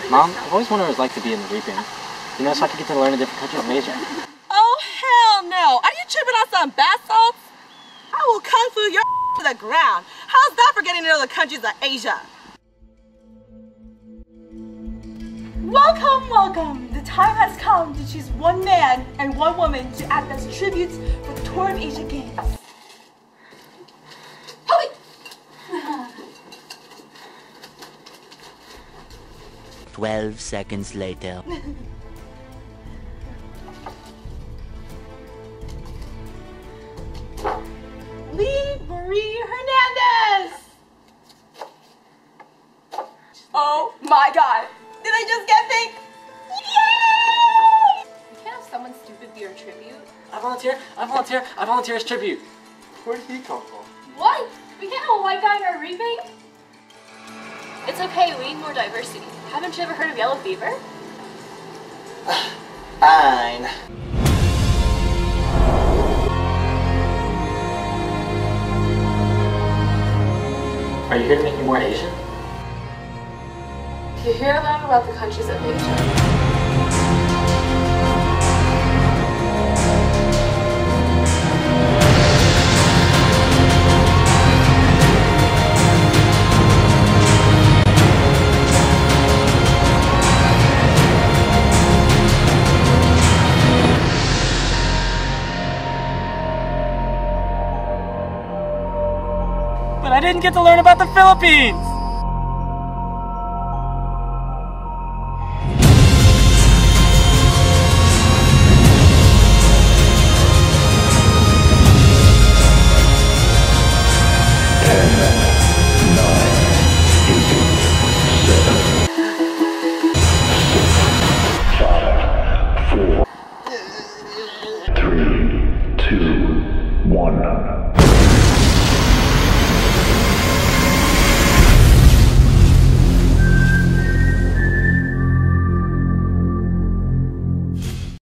Mom, I've always wondered what it's like to be in the reaping. You know, so I could get to learn a different countries of Asia. Oh, hell no. Are you tripping on some bath salts? I will kung fu your to the ground. How's that for getting into the countries of Asia? Welcome, welcome. The time has come to choose one man and one woman to act as tributes for the Tour of Asia Games. Hurry! 12 seconds later. Lee Marie Hernandez! Oh my god! Did I just get picked? Yay! You can't have someone stupid be your tribute. I volunteer as tribute. Where did he come from? What? We can't have a white guy in our reaping? It's okay, we need more diversity. Haven't you ever heard of yellow fever? Fine. Are you here to make me more Asian? You're here to learn about the countries of Asia. But I didn't get to learn about the Philippines! Three, two, one.